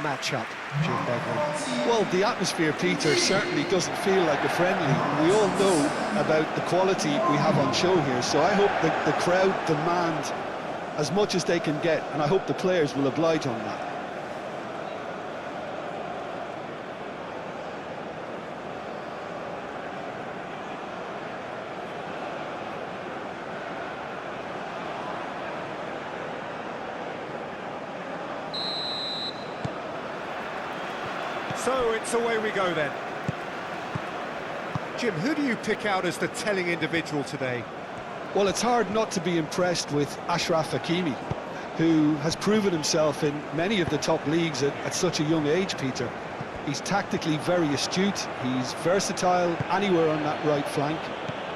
match-up, Jim Begley? Well, the atmosphere, Peter, certainly doesn't feel like a friendly. We all know about the quality we have on show here, so I hope that the crowd demand as much as they can get, and I hope the players will oblige on that. So it's away we go then. Jim, who do you pick out as the telling individual today? Well, it's hard not to be impressed with Achraf Hakimi, who has proven himself in many of the top leagues at such a young age, Peter. He's tactically very astute, he's versatile anywhere on that right flank,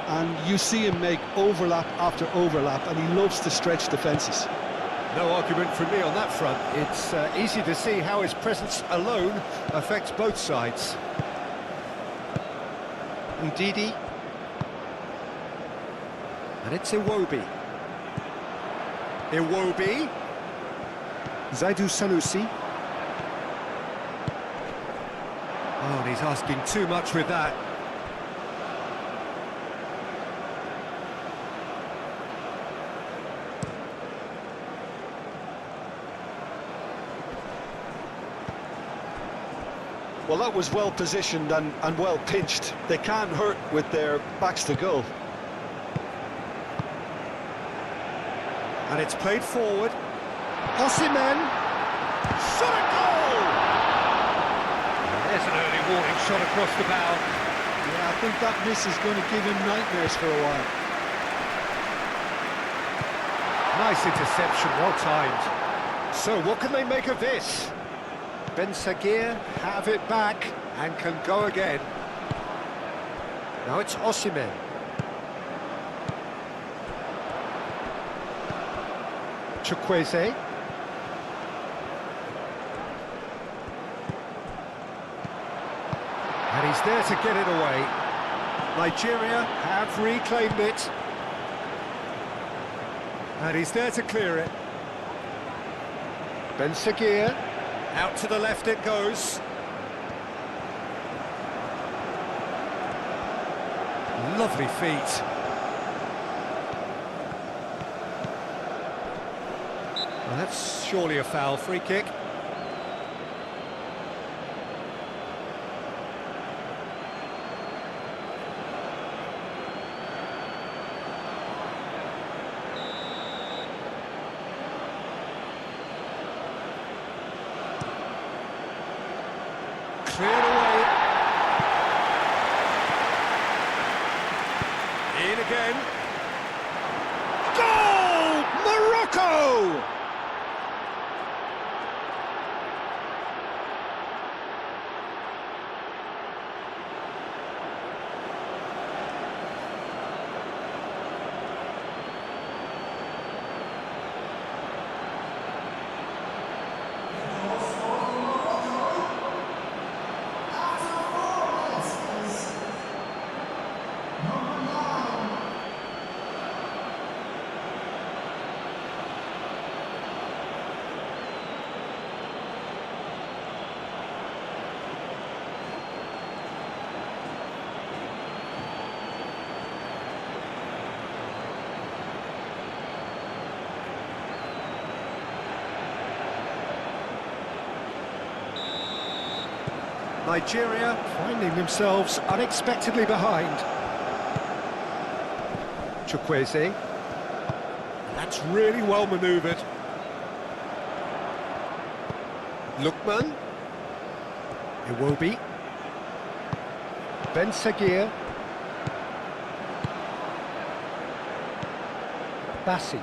and you see him make overlap after overlap, and he loves to stretch defences. No argument from me on that front. It's easy to see how his presence alone affects both sides. Ndidi. And it's Iwobi. Iwobi. Zaidu Sanusi. Oh, and he's asking too much with that. Well, that was well positioned and well pitched. They can't hurt with their backs to goal. And it's played forward. Osimhen. Shot at goal! There's an early warning shot across the bow. Yeah, I think that miss is going to give him nightmares for a while. Nice interception, well timed. So, what can they make of this? Ben Sagir have it back and can go again. Now it's Osimhen. Chukwueze. And he's there to get it away. Nigeria have reclaimed it. And he's there to clear it. Ben Sagir. Out to the left it goes. Lovely feet. Well, that's surely a foul. Free kick. Cleared away. In again. Goal! Morocco! Nigeria finding themselves unexpectedly behind. Chukwueze. That's really well manoeuvred. Lookman. Iwobi. Ben Sagir. Bassi.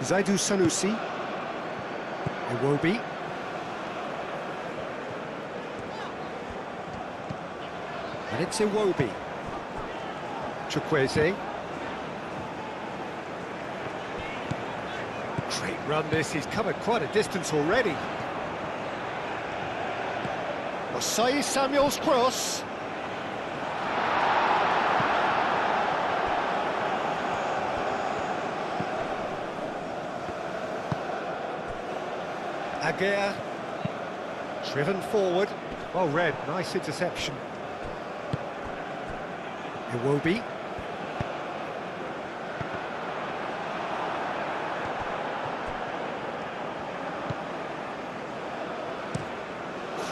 Zaidu Sanusi. Iwobi. And it's Iwobi. Chukwueze. Great run this, he's covered quite a distance already. Osai Samuel's cross. Aguirre, driven forward, well read, nice interception. Iwobi.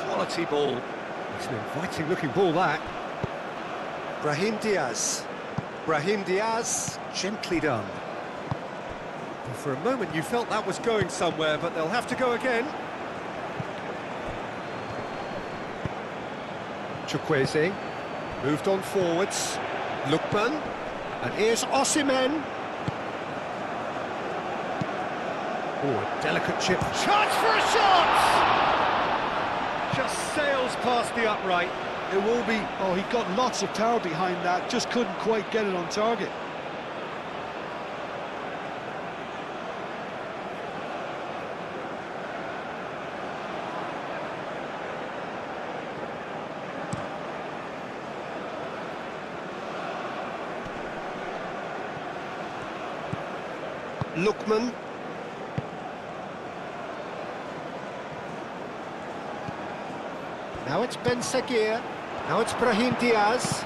Quality ball. It's an inviting looking ball, that. Brahim Diaz. Brahim Diaz, gently done. And for a moment you felt that was going somewhere, but they'll have to go again. Chukwueze, moved on forwards. Lookman, and here's Osimhen. Oh, a delicate chip. Chance for a shot! Just sails past the upright. It will be. Oh, he got lots of power behind that, just couldn't quite get it on target. Lookman. Now it's Ben Seguir. Now it's Brahim Diaz.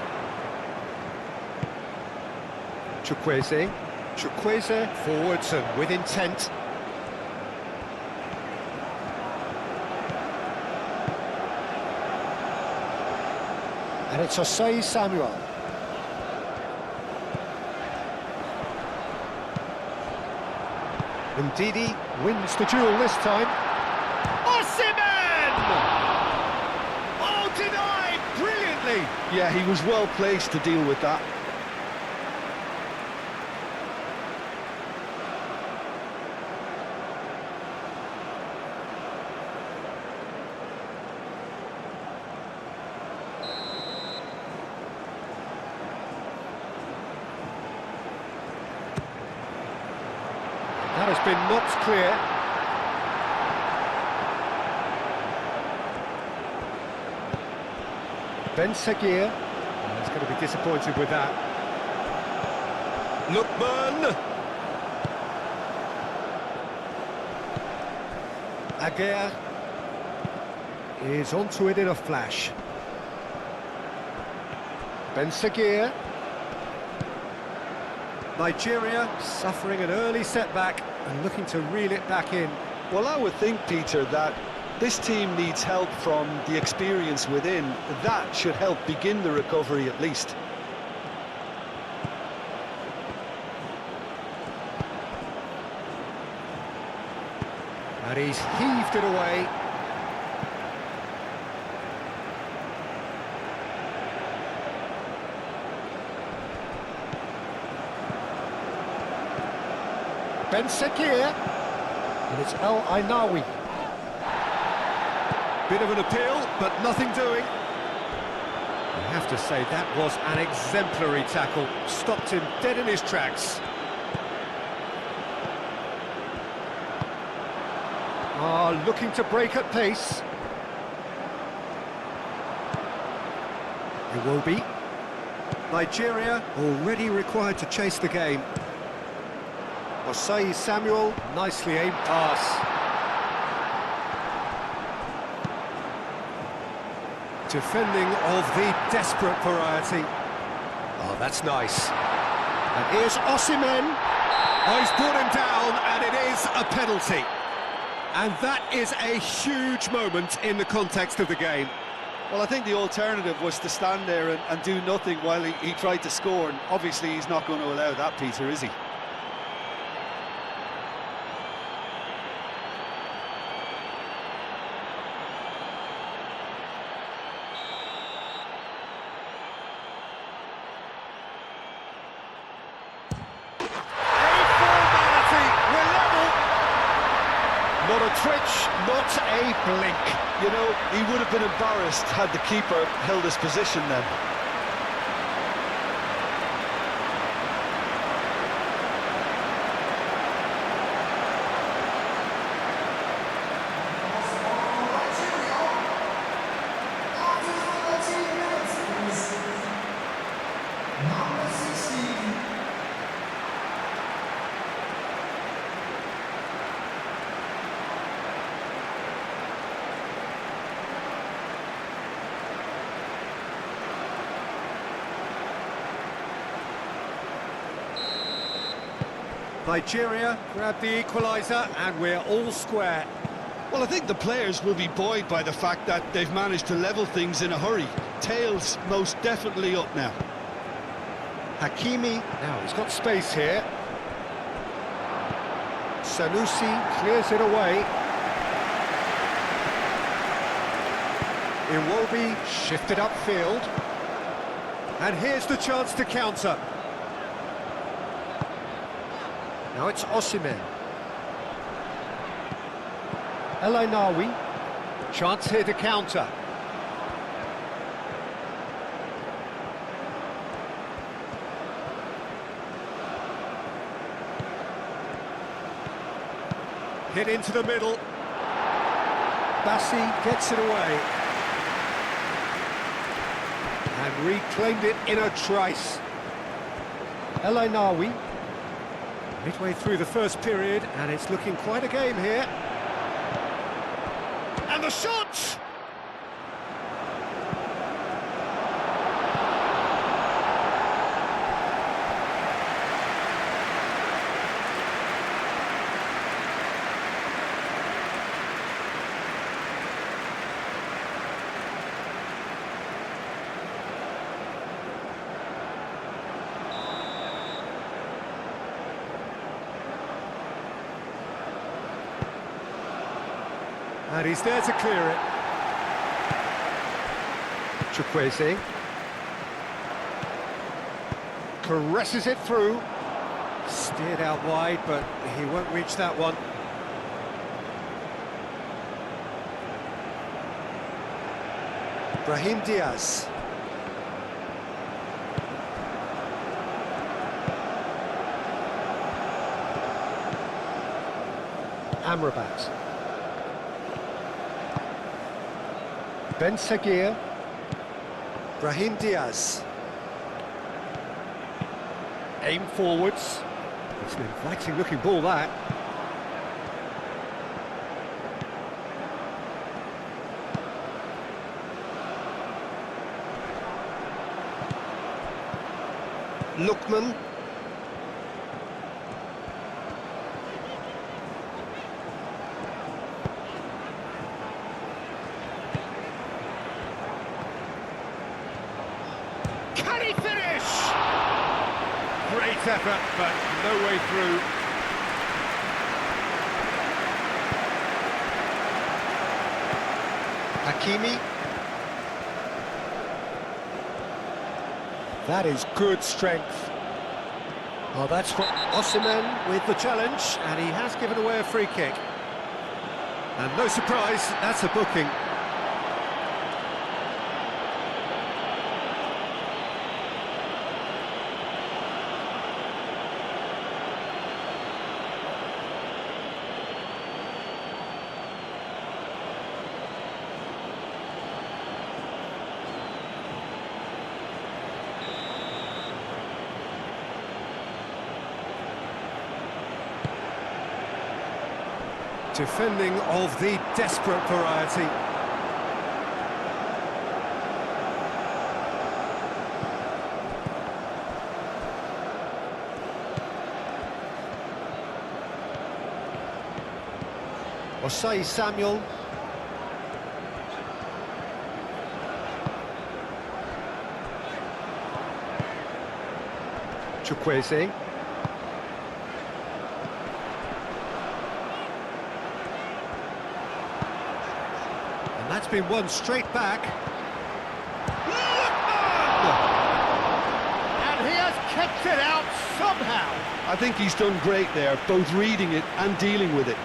Chukwueze. Chukwueze forwards and with intent. And it's Osei Samuel. Ndidi wins the duel this time. Osimhen! Oh, denied brilliantly. Yeah, he was well placed to deal with that. That has been knocked clear. Ben Seguir. He's going to be disappointed with that. Lookman. Aguirre is onto it in a flash. Ben Seguir. Nigeria suffering an early setback and looking to reel it back in. Well, I would think, Peter, that this team needs help from the experience within. That should help begin the recovery at least. And he's heaved it away. Ben Seguir, and it's El Ainawi. Bit of an appeal, but nothing doing. I have to say, that was an exemplary tackle. Stopped him dead in his tracks. Looking to break at pace. Iwobi. Nigeria already required to chase the game. Osei Samuel, nicely aimed pass. Defending of the desperate variety. Oh, that's nice. And here's Osimhen. Oh, he's brought him down, and it is a penalty. And that is a huge moment in the context of the game. Well, I think the alternative was to stand there and do nothing while he tried to score, and obviously he's not going to allow that, Peter, is he? Not a twitch, not a blink. You know, he would have been embarrassed had the keeper held his position then. Nigeria grab the equaliser and we're all square. Well, I think the players will be buoyed by the fact that they've managed to level things in a hurry. Tails most definitely up now. Hakimi, now he's got space here. Sanusi clears it away. Iwobi shifted upfield. And here's the chance to counter. Now it's Osimhen. El Ainaoui. Chance here to counter. Hit into the middle. Bassi gets it away. And reclaimed it in a trice. El Ainaoui. Midway through the first period, and it's looking quite a game here. And the shot! And he's there to clear it. Chukwueze. Caresses it through. Steered out wide, but he won't reach that one. Brahim Diaz. Amrabat. Ben Seguir. Brahim Diaz. Aim forwards. It's an inviting looking ball, that. Lookman. Can he finish? Great effort, but no way through. Hakimi. That is good strength. Well, that's what Osimhen with the challenge, and he has given away a free kick. And no surprise, that's a booking. Defending of the desperate variety. Osei Samuel. Chukwueze. That's been won straight back. And he has kept it out somehow. I think he's done great there, both reading it and dealing with it.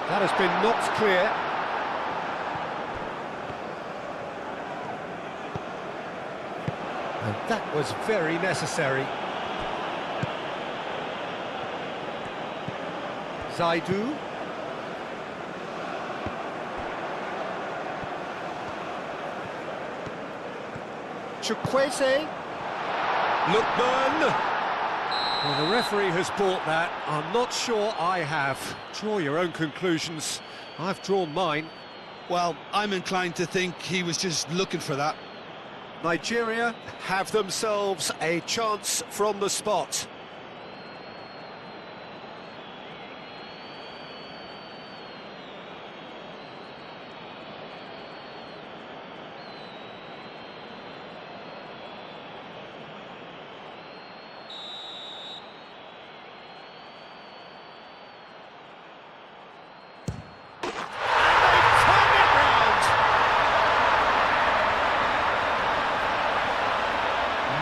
That has been knocked clear. And that was very necessary. Zaidu. Chukwueze. Lookman. Well, the referee has bought that. I'm not sure I have. Draw your own conclusions. I've drawn mine. Well, I'm inclined to think he was just looking for that. Nigeria have themselves a chance from the spot.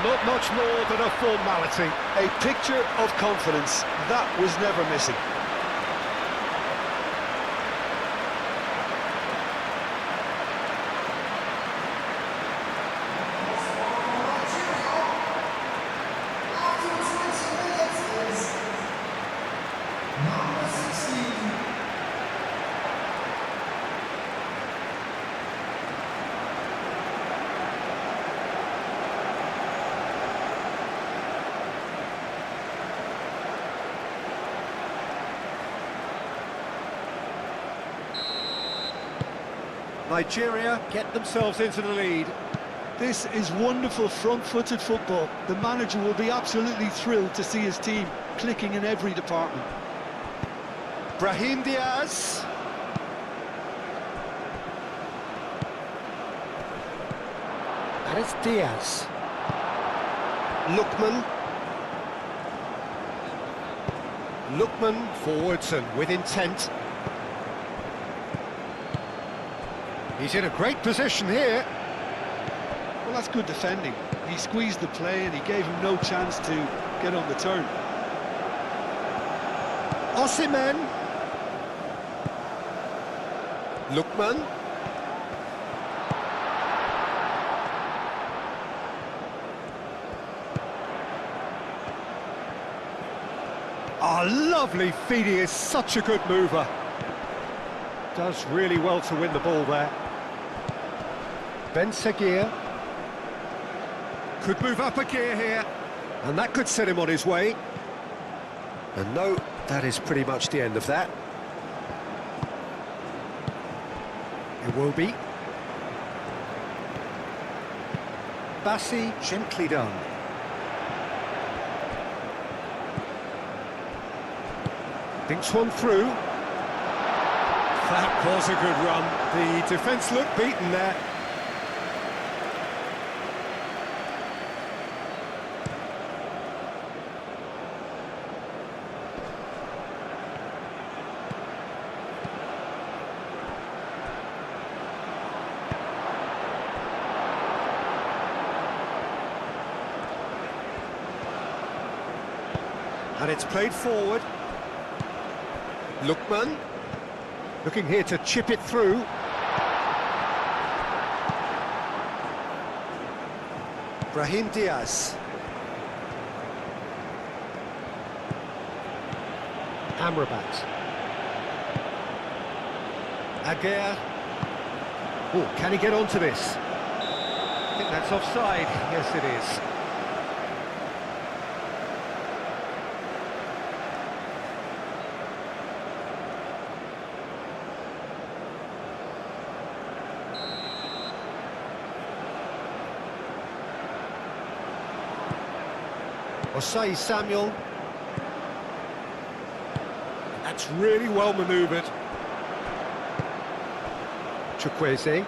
Not much more than a formality. A picture of confidence. That was never missing. Nigeria get themselves into the lead. This is wonderful front-footed football. The manager will be absolutely thrilled to see his team clicking in every department. Brahim Diaz. And it's Diaz. Lookman. Lookman forwards and with intent. He's in a great position here. Well, that's good defending. He squeezed the play and he gave him no chance to get on the turn. Osimhen. Lookman. Oh, lovely feed. He is such a good mover. Does really well to win the ball there. Ben Seguir could move up a gear here, and that could set him on his way. And no, that is pretty much the end of that. It will be. Bassi, gently done. Thinks one through. That was a good run. The defence looked beaten there. And it's played forward. Lookman. Looking here to chip it through. Brahim Diaz. Amrabat. Aguirre. Oh, can he get onto this? I think that's offside. Yes, it is. Osei Samuel. That's really well manoeuvred. Chukwueze.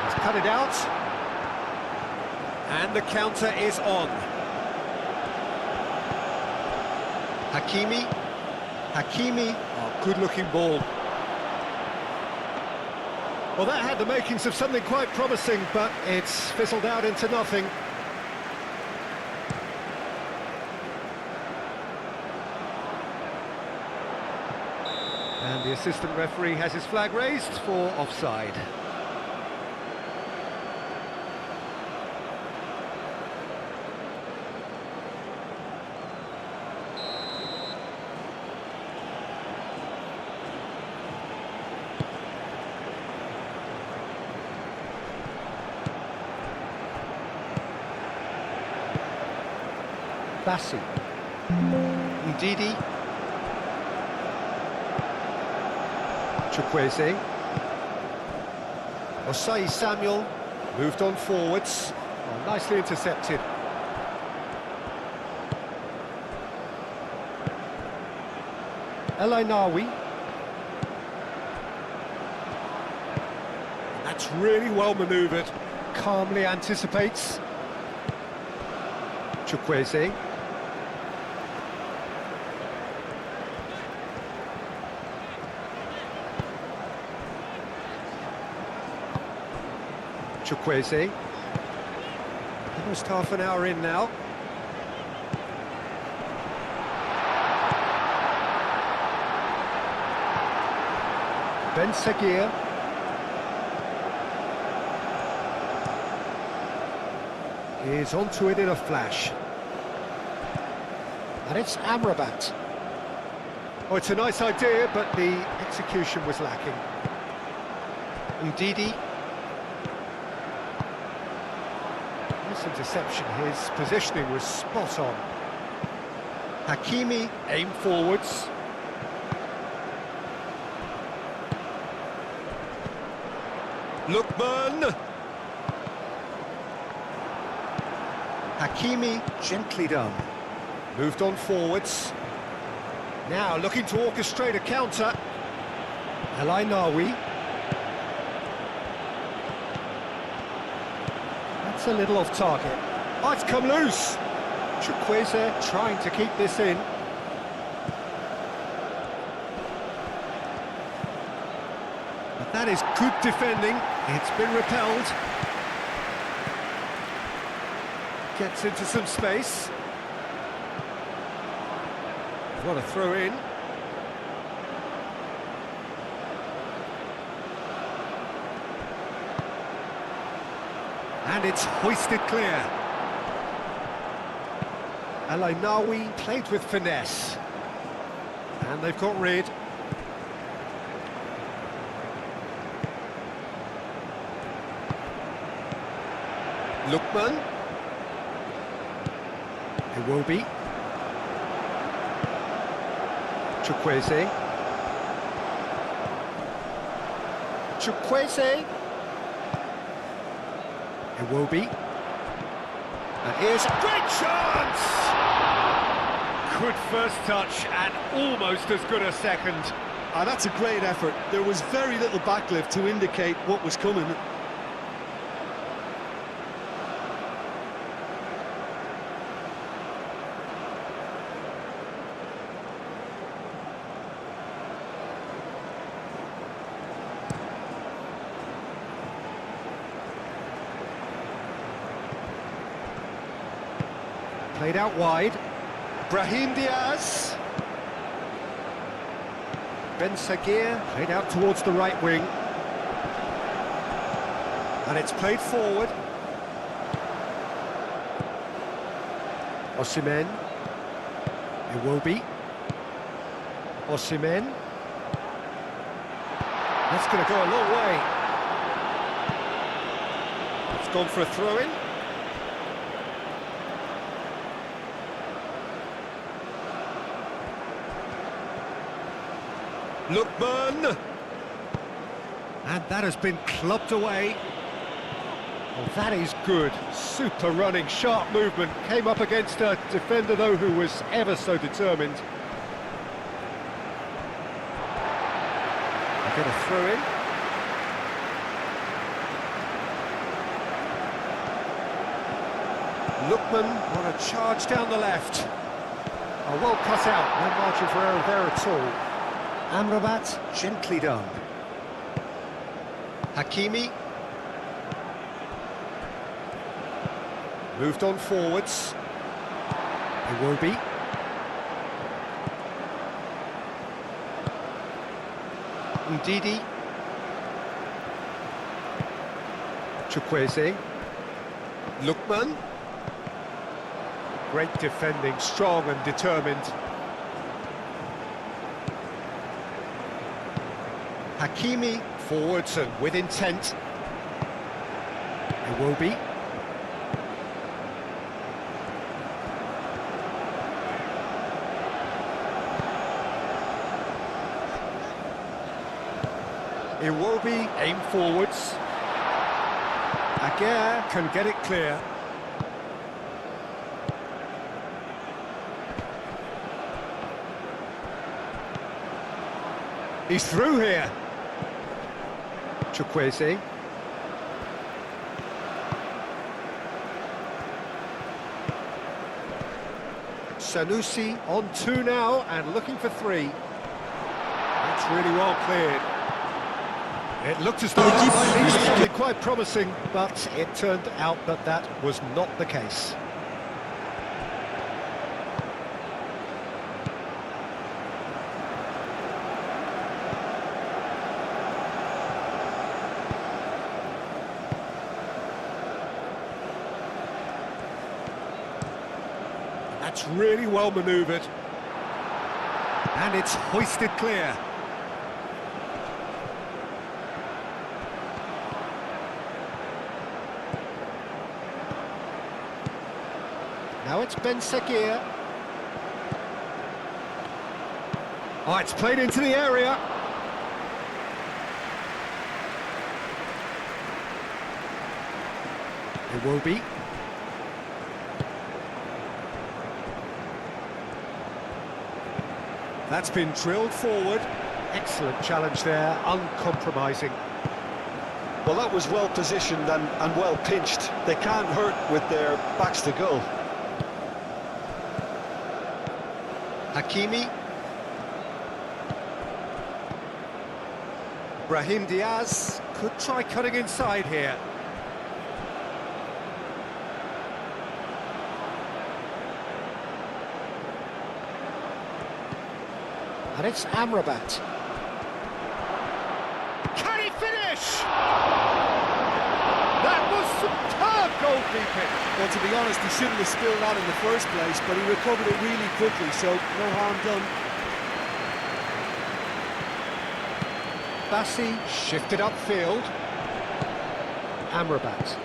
He's cut it out. And the counter is on. Hakimi, oh, good-looking ball. Well, that had the makings of something quite promising, but it's fizzled out into nothing. And the assistant referee has his flag raised for offside. Bassi. Ndidi. Chukwueze. Osei Samuel moved on forwards. Oh, nicely intercepted. El Ainaoui. That's really well manoeuvred. Calmly anticipates. Chukwueze. Chukwueze. Almost half an hour in now. Ben Seguir. Is onto it in a flash. And it's Amrabat. Oh, it's a nice idea, but the execution was lacking. Ndidi. Nice interception. His positioning was spot on. Hakimi aimed forwards. Lookman. Hakimi, gently done. Moved on forwards. Now looking to orchestrate a counter. El Ainaoui. That's a little off target. Oh, it's come loose. Chukwueze trying to keep this in. But that is good defending. It's been repelled. Gets into some space. What a throw in. And it's hoisted clear. El Ainaoui played with finesse. And they've got rid. Lookman. Iwobi. Chukwueze. Chukwueze. Iwobi. And here's a great chance! Good first touch and almost as good a second. That's a great effort. There was very little backlift to indicate what was coming. Played out wide. Brahim Diaz. Ben Seguir played out towards the right wing. And it's played forward. Osimhen. Iwobi. Osimhen. That's going to go a long way. It's gone for a throw-in. Lookman! And that has been clubbed away. Well, that is good. Super running, sharp movement. Came up against a defender, though, who was ever so determined. They get a throw in. Lookman on a charge down the left. Oh, well cut out. No margin for error there at all. Amrabat, gently done. Hakimi. Moved on forwards. Iwobi. Ndidi. Chukwueze. Lookman. Great defending, strong and determined. Hakimi, forwards and with intent. Iwobi. Iwobi, aim forwards. Aguirre can get it clear. He's through here. Chukwueze. Sanusi on 2 now and looking for 3. That's really well cleared. It looked as though it might lead to something quite promising, but it turned out that that was not the case. That's really well manoeuvred. And it's hoisted clear. Now it's Ben Seguir. Oh, it's played into the area. Iwobi. That's been drilled forward. Excellent challenge there, uncompromising. Well, that was well positioned and well pinched. They can't hurt with their backs to goal. Hakimi. Brahim Diaz could try cutting inside here. And it's Amrabat. Can he finish? That was superb goalkeeping. Well, to be honest, he shouldn't have spilled that in the first place, but he recovered it really quickly, so no harm done. Bassi shifted upfield. Amrabat.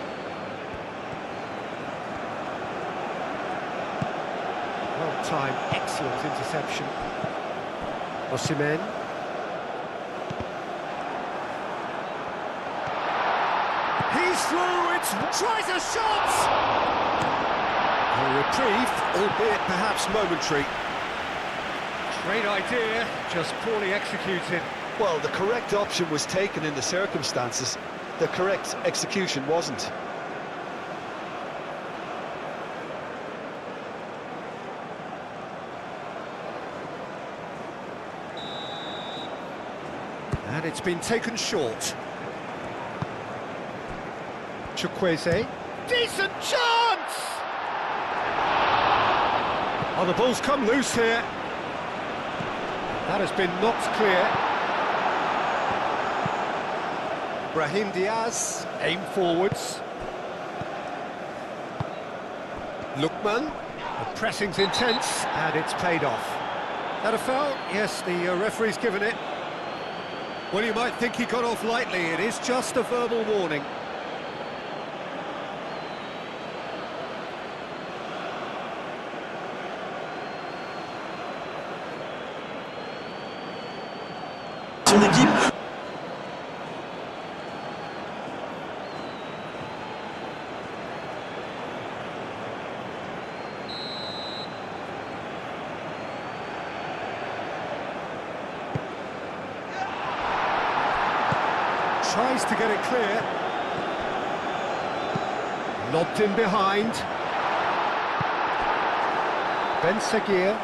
Well timed, excellent interception. Osimhen. He's through, tries a shot! A reprieve, albeit perhaps momentary. Great idea, just poorly executed. Well, the correct option was taken in the circumstances. The correct execution wasn't. And it's been taken short. Chukwueze. Decent chance! Oh, the ball's come loose here. That has been knocked clear. Brahim Diaz, aim forwards. Lookman, the pressing's intense, and it's paid off. That a foul? Yes, the referee's given it. Well, you might think he got off lightly. It is just a verbal warning. Son équipe. Tries to get it clear. Lobbed in behind. Ben Seguir.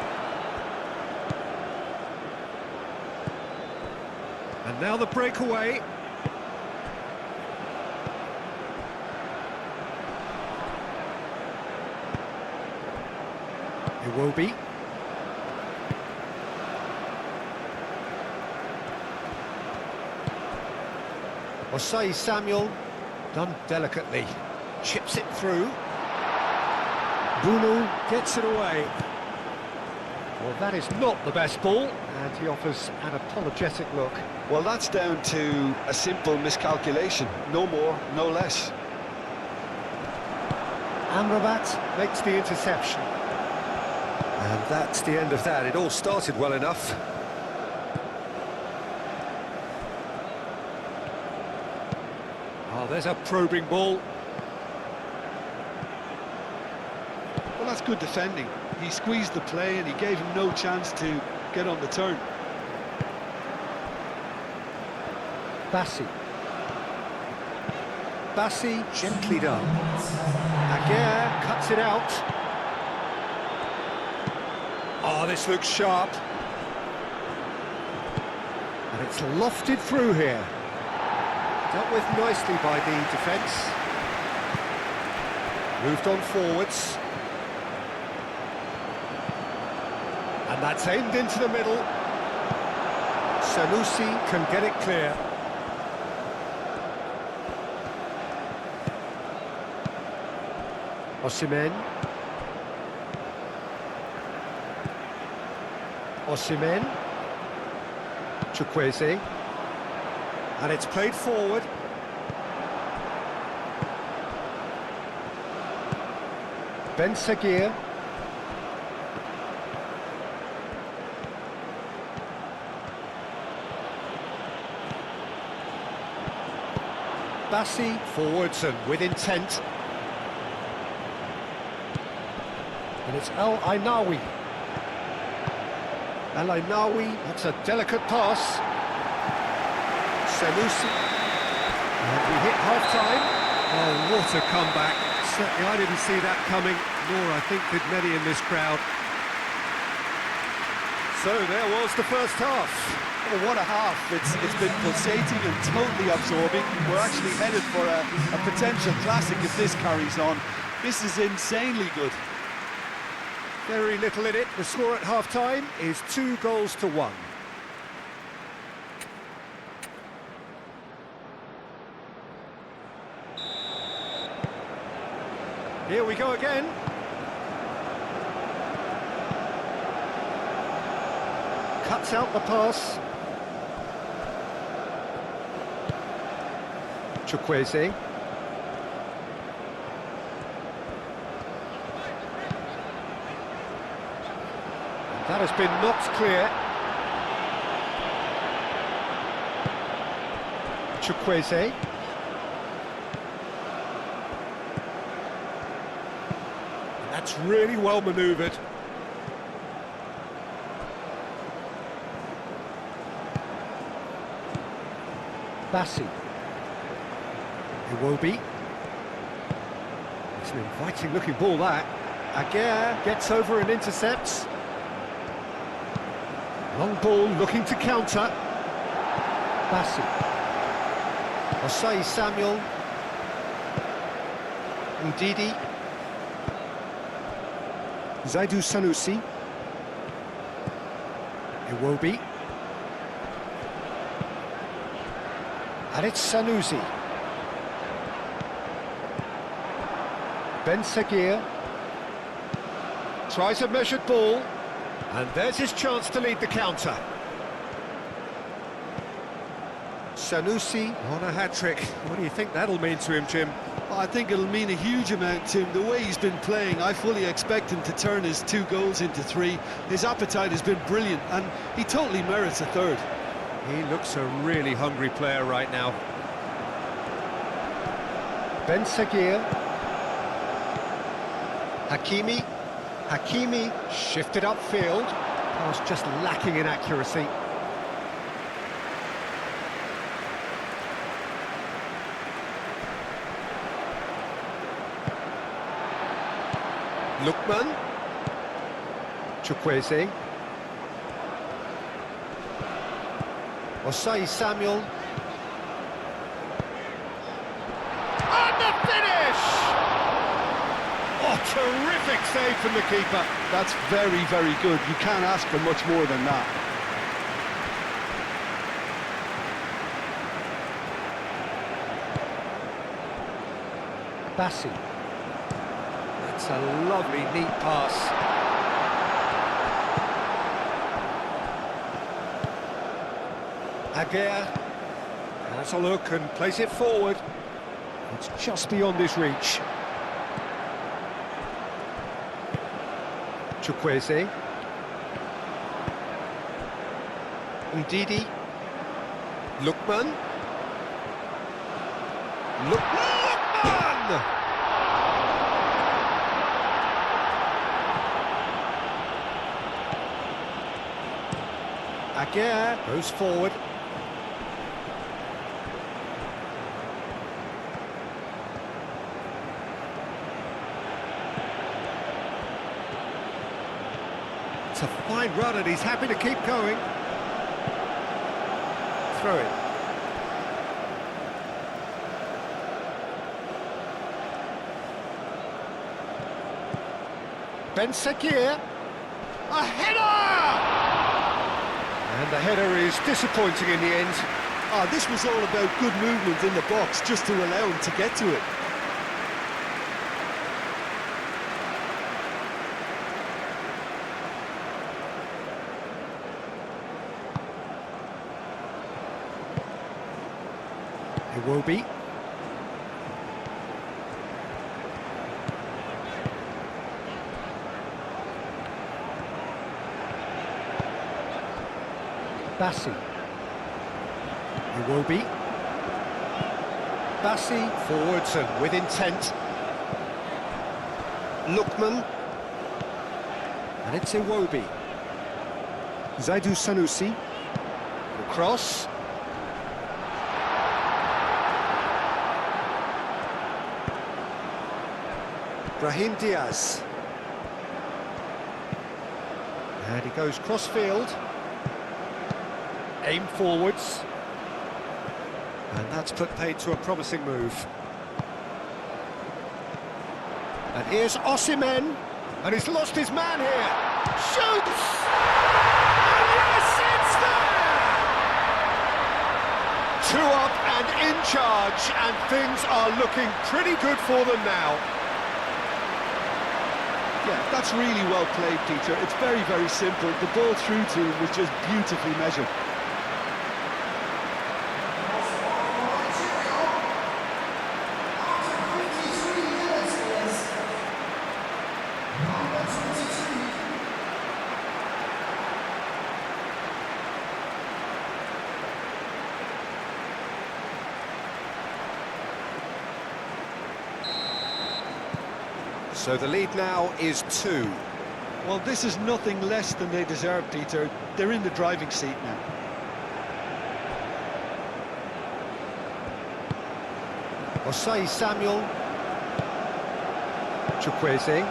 And now the breakaway. Iwobi. Osei Samuel, done delicately, chips it through. Bunu gets it away. Well, that is not the best ball, and he offers an apologetic look. Well, that's down to a simple miscalculation. No more, no less. Amrabat makes the interception. And that's the end of that. It all started well enough. there's a probing ball. Well, that's good defending. He squeezed the play and he gave him no chance to get on the turn. Bassi. Bassi, gently done. Aguirre cuts it out. Oh, this looks sharp. And it's lofted through here. Dealt with nicely by the defence. Moved on forwards. And that's aimed into the middle. Sanusi can get it clear. Osimhen. Osimhen. Chukwueze. And it's played forward. Ben Seguir. Bassi forwards and with intent. And it's El Ainaoui. El Ainaoui, that's a delicate pass. Sanusi. And we hit half-time. Oh, what a comeback. Certainly I didn't see that coming, nor I think did many in this crowd. So there was the first half. Oh, what a half. It's been pulsating and totally absorbing. We're actually headed for a potential classic if this carries on. This is insanely good. Very little in it. The score at half-time is 2-1. Here we go again. Cuts out the pass. Chukwueze. That has been knocked clear. Chukwueze. That's really well manoeuvred. Bassi. Iwobi. It's an inviting looking ball that. Aguirre gets over and intercepts. Long ball looking to counter. Bassi. Osei Samuel. Ndidi. Zaidu Sanusi. Iwobi. And it's Sanusi. Ben Seguir. Tries a measured ball. And there's his chance to lead the counter. Sanusi on a hat-trick. What do you think that'll mean to him, Jim? I think it'll mean a huge amount to him. The way he's been playing, I fully expect him to turn his 2 goals into 3. His appetite has been brilliant, and he totally merits a third. He looks a really hungry player right now. Ben Seguir. Hakimi. Hakimi shifted upfield. Pass just lacking in accuracy. Lookman. Chukwueze. Osei Samuel. And the finish! Oh, terrific save from the keeper. That's very, very good. You can't ask for much more than that. Bassi. That's a lovely, neat pass. Aguirre has a look and plays it forward. It's just beyond his reach. Chukwueze. Ndidi. Lookman. Lookman! Aguirre goes forward. It's a fine run and he's happy to keep going. Throw it. Ben-Seghir. A header! And the header is disappointing in the end. Oh, this was all about good movement in the box, just to allow him to get to it. Iwobi. Bassi. Iwobi. Bassi forwards and with intent. Lookman. And it's Iwobi. Zaidu Sanusi. The cross. Brahim Diaz. And he goes cross-field. Aim forwards. And that's put paid to a promising move. And here's Osimhen. And he's lost his man here. Shoots! And yes, it's there! 2 up and in charge, and things are looking pretty good for them now. Yeah, that's really well played, Peter. It's very, very simple. The ball through to him was just beautifully measured. So the lead now is 2. Well, this is nothing less than they deserve, Peter. They're in the driving seat now. Osei Samuel. Chukwueze.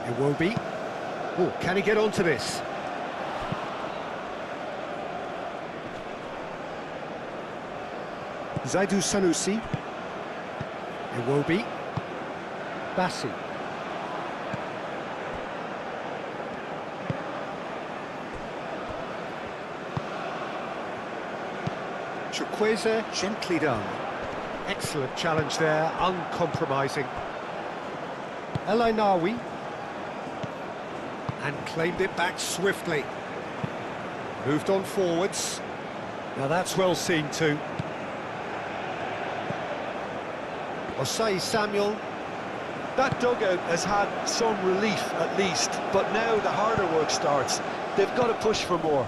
Iwobi. Oh, can he get onto this? Zaidu Sanusi. Iwobi. Bassi. Chukwueze, gently done. Excellent challenge there, uncompromising. El Ainawi. And claimed it back swiftly. Moved on forwards. Now that's well seen too. Osei Samuel. That dugout has had some relief, at least, but now the harder work starts. They've got to push for more.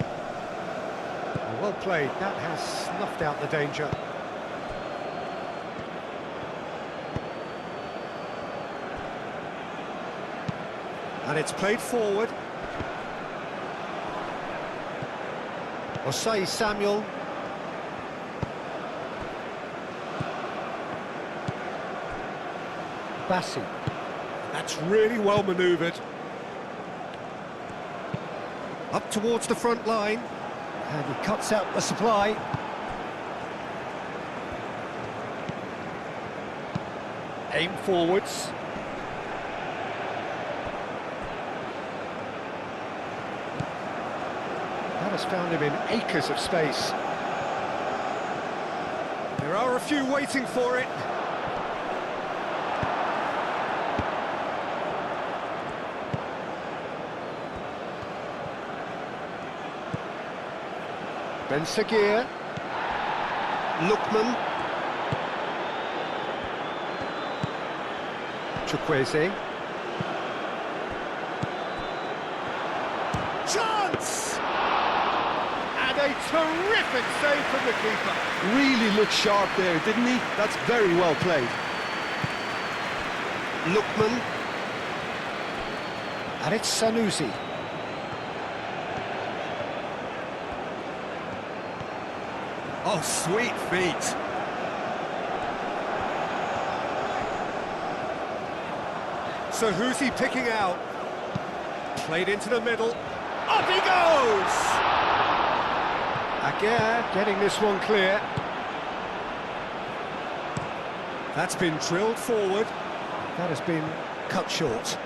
Well played, that has snuffed out the danger. And it's played forward. Osei Samuel. Bassi. That's really well manoeuvred. Up towards the front line. And he cuts out the supply. Aim forwards. That has found him in acres of space. There are a few waiting for it. Ben-Seghir. Lookman. Chukwueze. Chance! And with a terrific save from the keeper. Really looked sharp there, didn't he? That's very well played. Lookman. And it's Sanusi. Oh, sweet feet. So who's he picking out? Played into the middle. Up he goes! Aguirre getting this one clear. That's been drilled forward. That has been cut short.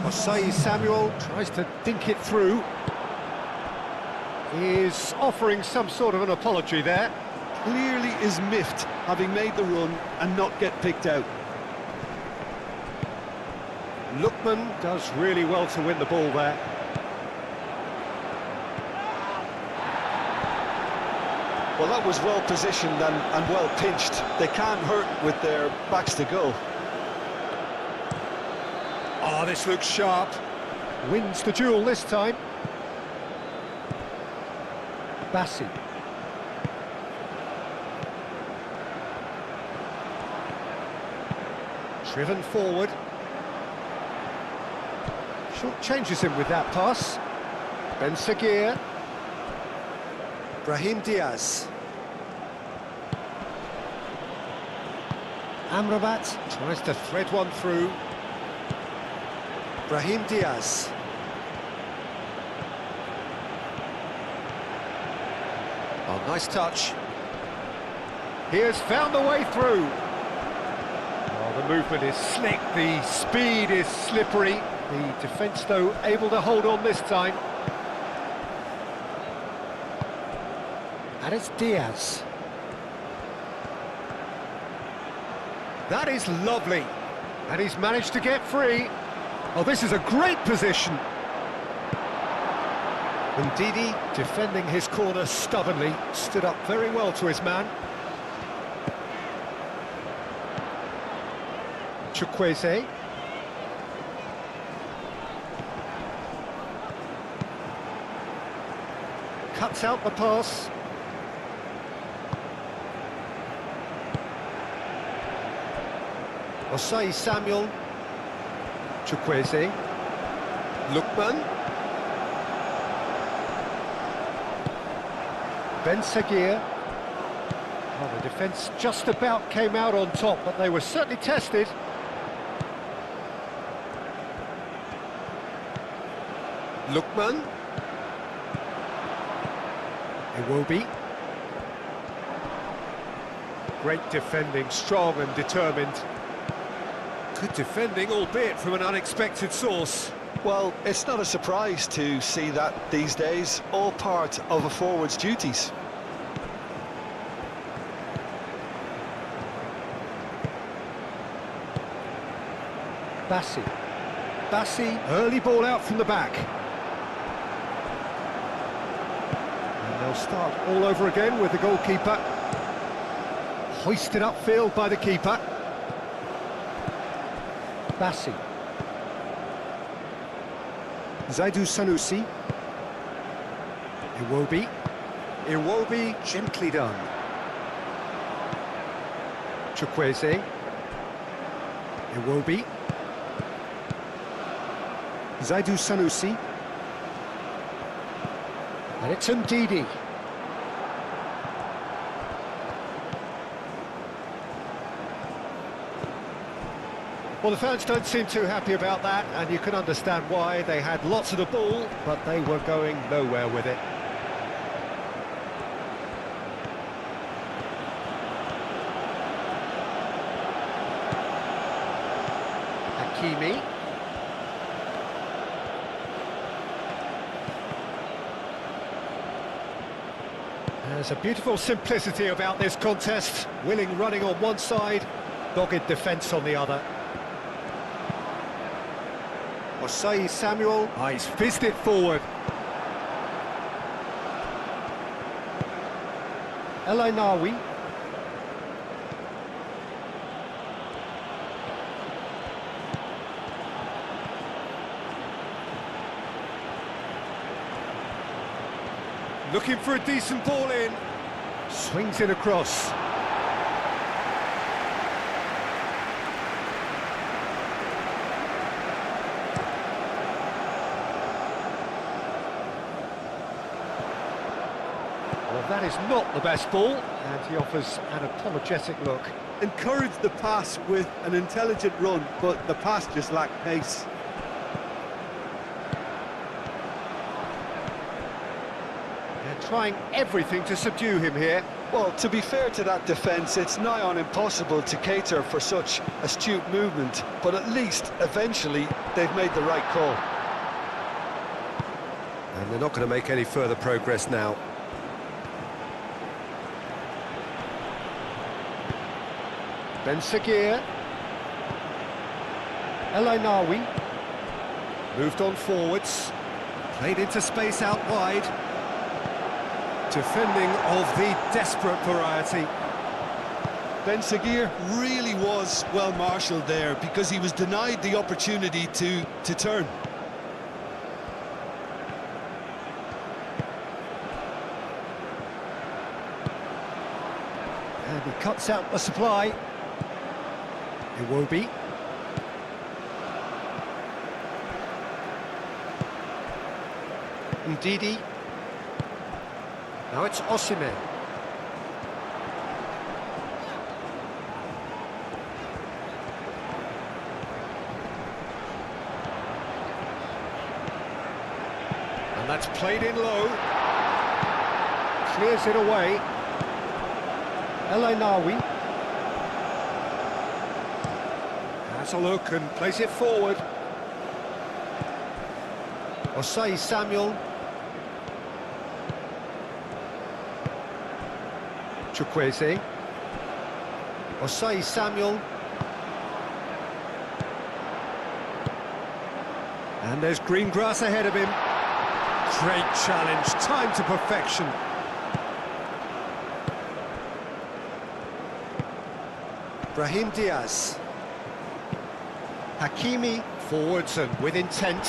Osei Samuel tries to think it through. Is offering some sort of an apology there. Clearly is miffed, having made the run and not get picked out. Lookman does really well to win the ball there. Well, that was well positioned and well pinched. They can't hurt with their backs to goal. Oh, this looks sharp. Wins the duel this time. Bassi. Driven forward. Short changes him with that pass. Ben Seguir. Brahim Diaz. Amrabat tries to thread one through. Brahim Diaz. Oh, nice touch. He has found the way through. Oh, the movement is slick, the speed is slippery. The defence, though, able to hold on this time. And it's Diaz. That is lovely. And he's managed to get free. Oh, this is a great position. Ndidi, defending his corner stubbornly, stood up very well to his man. Chukwueze. Cuts out the pass. Osei Samuel. Chukwueze. Lookman. Ben Seguir. Well, the defence just about came out on top, but they were certainly tested. Lookman. Iwobi. Great defending, strong and determined. Good defending, albeit from an unexpected source. Well, it's not a surprise to see that these days, all part of a forward's duties. Bassi. Bassi, early ball out from the back. And they'll start all over again with the goalkeeper. Hoisted upfield by the keeper. Bassi. Zaidu Sanusi. Iwobi. Iwobi, gently done. Chukwueze. Iwobi. Zaidu Sanusi. And it's Ndidi. Well, the fans don't seem too happy about that, and you can understand why. They had lots of the ball, but they were going nowhere with it. Hakimi. There's a beautiful simplicity about this contest. Willing running on one side, dogged defence on the other. Osei Samuel, he's fizzed it forward. El Ainawi. Looking for a decent ball in. Swings it across. Well, that is not the best ball, and he offers an apologetic look. Encouraged the pass with an intelligent run, but the pass just lacked pace. They're trying everything to subdue him here. Well, to be fair to that defence, it's nigh on impossible to cater for such astute movement, but at least, eventually, they've made the right call. And they're not going to make any further progress now. Ben Sagir. El Ainaoui. Moved on forwards. Played into space out wide. Defending of the desperate variety. Ben Sagir really was well marshalled there because he was denied the opportunity to turn. And he cuts out the supply. Iwobi. Ndidi. Now it's Osimhen. And that's played in low. Clears it away. El Ainaoui. Has a look and plays it forward. Osei Samuel. Chukwueze. Osei Samuel. And there's green grass ahead of him. Great challenge, time to perfection. Brahim Diaz. Hakimi, forwards and with intent.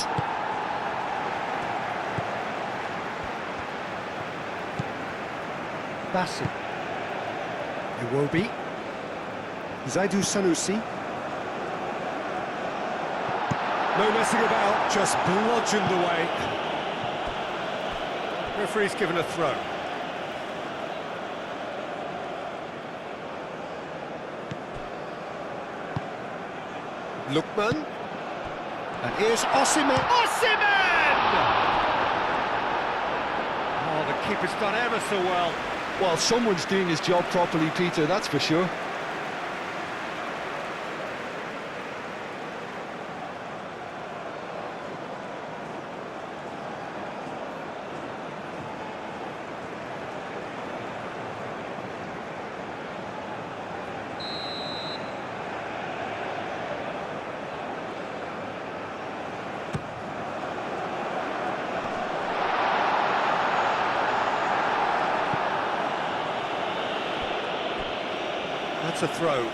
Bassi. Iwobi. Zaidu Sanusi. No messing about, just bludgeoned away. Referee's given a throw. Lookman. And here's Osimhen. Osimhen! Oh, the keeper's done ever so well. Well, someone's doing his job properly, Peter, that's for sure. That's a throw.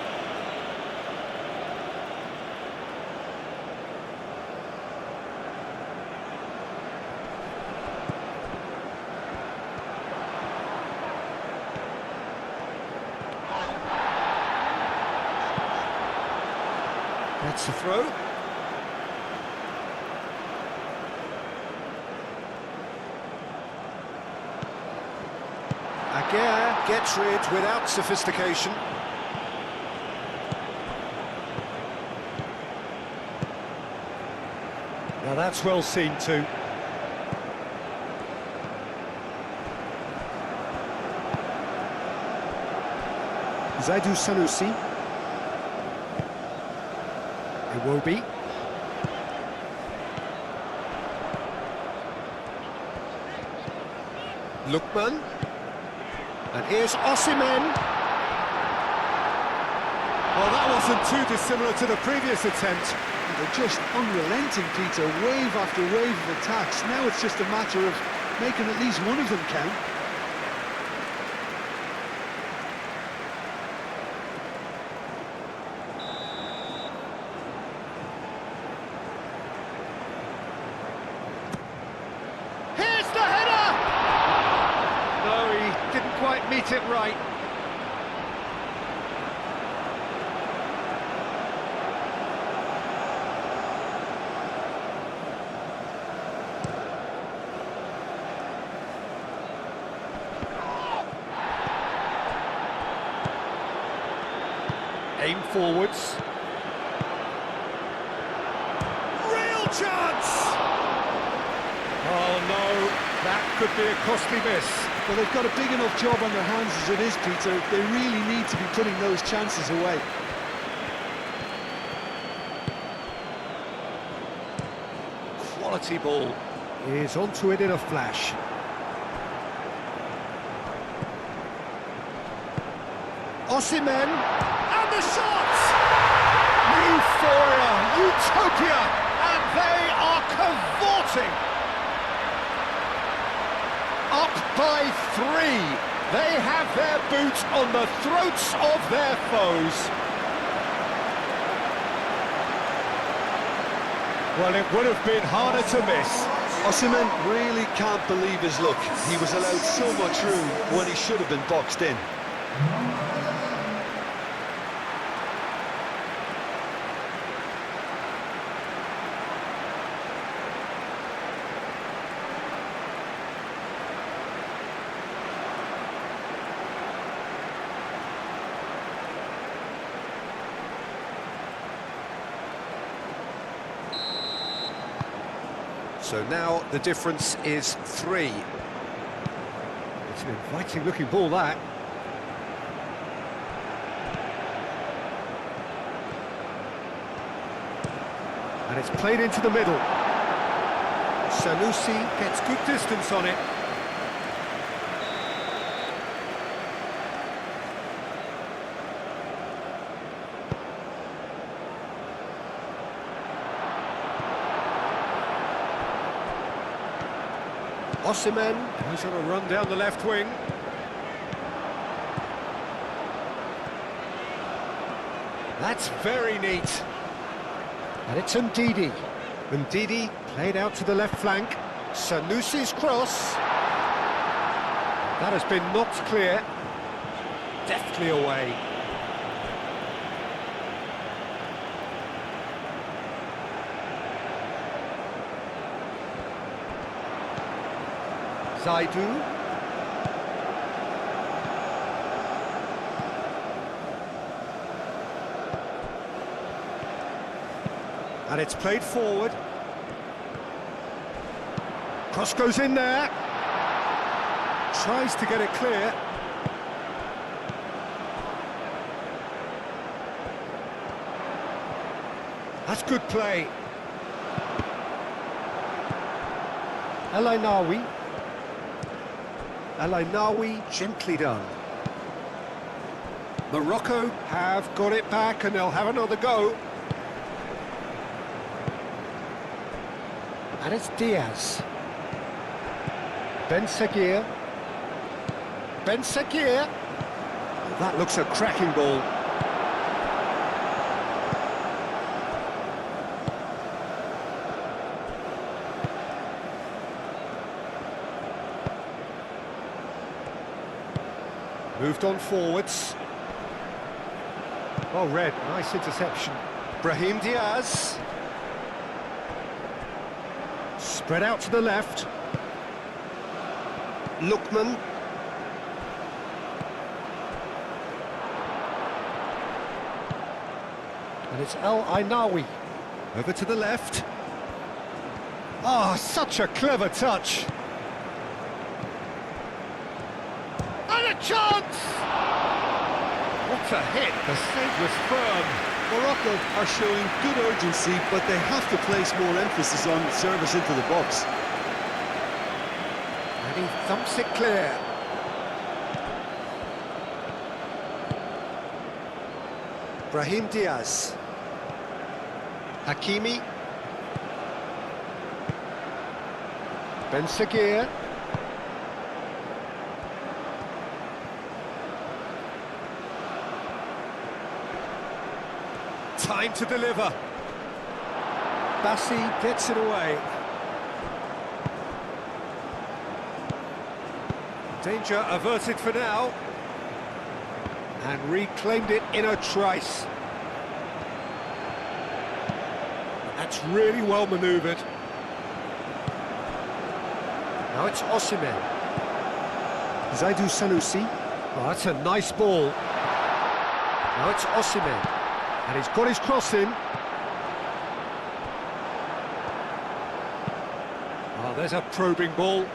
That's a throw. Aguirre gets rid without sophistication. Now that's well seen too. Zaidu Sanusi. Iwobi. Lookman. And here's Osimhen. Well, that wasn't too dissimilar to the previous attempt. They're just unrelenting, Peter, wave after wave of attacks. Now it's just a matter of making at least one of them count. Here's the header! meet it right. Aim forwards. Real chance! Oh no, that could be a costly miss. Well, they've got a big enough job on their hands as it is, Peter. They really need to be putting those chances away. Quality ball. Is onto it in a flash. Osimhen, and the shot! Euphoria, utopia, and they are cavorting. Up by 3. They have their boot on the throats of their foes. Well, it would have been harder to miss. Osimhen really can't believe his luck. He was allowed so much room when he should have been boxed in. So now the difference is 3. It's an inviting looking ball, that. And it's played into the middle. Sanusi gets good distance on it. Osimhen goes on a run down the left wing. That's very neat. And it's Ndidi. Ndidi played out to the left flank. Sanusi's cross. That has been knocked clear. Deftly away. Zaidu. And it's played forward. Cross goes in there. Tries to get it clear. That's good play. El Ainaoui. El Ainaoui, gently done. Morocco have got it back and they'll have another go. And it's Diaz. Ben Seguir. Ben Seguir. That looks a cracking ball. Moved on forwards. Oh, Red, nice interception. Brahim Diaz. Spread out to the left. Lookman. And it's El Ainaoui. Over to the left. Ah, such a clever touch. And a chance! What a hit, the save was firm. Morocco are showing good urgency, but they have to place more emphasis on service into the box. And he thumps it clear. Brahim Diaz. Hakimi. Ben Seguir. Time to deliver. Bassi gets it away. Danger averted for now. And reclaimed it in a trice. That's really well manoeuvred. Now it's Osimhen. Zaidu Sanusi. Oh, that's a nice ball. Now it's Osimhen. And he's got his cross in. Oh, there's a probing ball.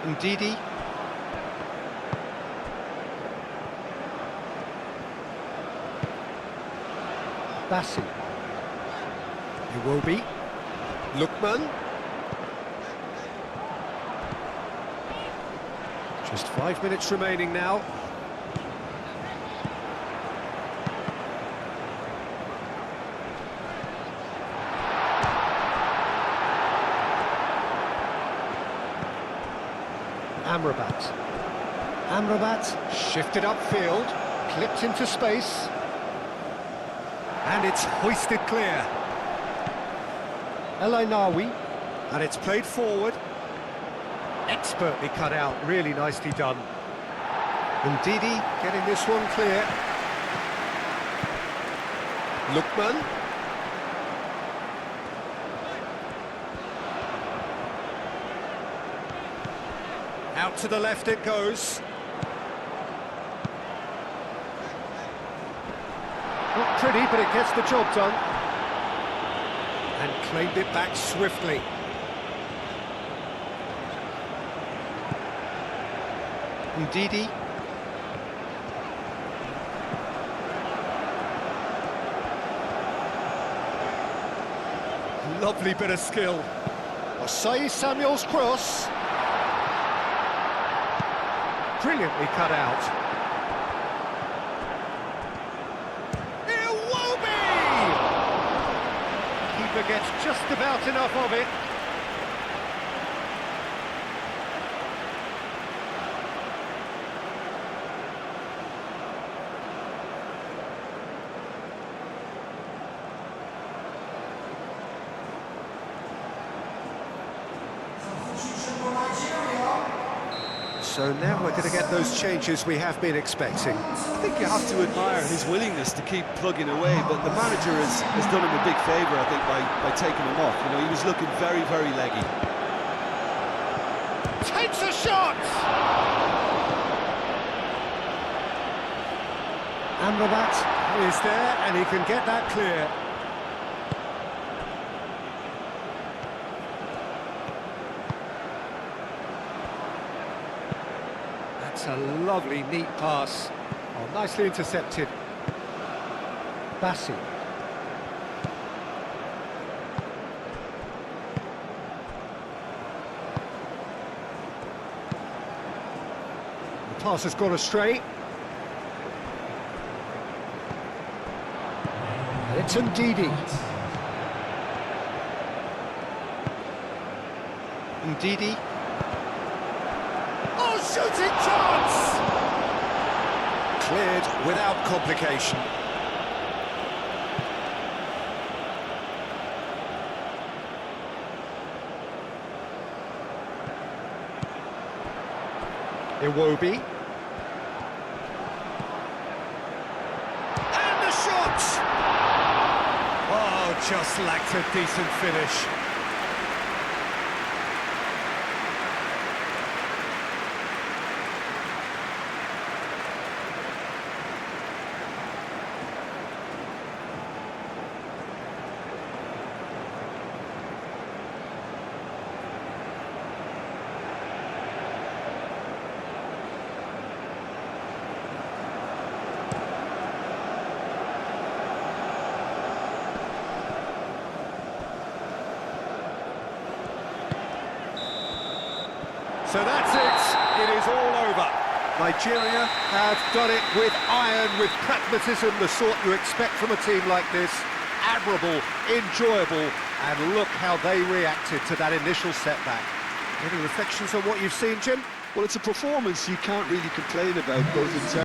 Ndidi. Bassi. Iwobi. Lookman. Just 5 minutes remaining now. Amrabat shifted upfield, clipped into space, and it's hoisted clear. El Ainawi, and it's played forward. Expertly cut out, really nicely done. Ndidi getting this one clear. Lookman. Out to the left it goes. Not pretty, but it gets the job done. And claimed it back swiftly. Ndidi. Lovely bit of skill. Osei Samuel's cross. Brilliantly cut out. Iwobi! Keeper gets just about enough of it. So now we're going to get those changes we have been expecting. I think you have to admire his willingness to keep plugging away, but the manager has done him a big favour, I think, by taking him off. You know, he was looking very, very leggy. Takes a shot! Amrabat is there, and he can get that clear. That's a lovely, neat pass. Oh, nicely intercepted. Bassi. The pass has gone astray. And it's Ndidi. Ndidi. Oh, shooting chance! Cleared without complication. Iwobi. And the shot! Oh, just lacked a decent finish. So that's it. It is all over. Nigeria have done it with iron, with pragmatism, the sort you expect from a team like this. Admirable, enjoyable, and look how they reacted to that initial setback. Any reflections on what you've seen, Jim? Well, it's a performance you can't really complain about, both in terms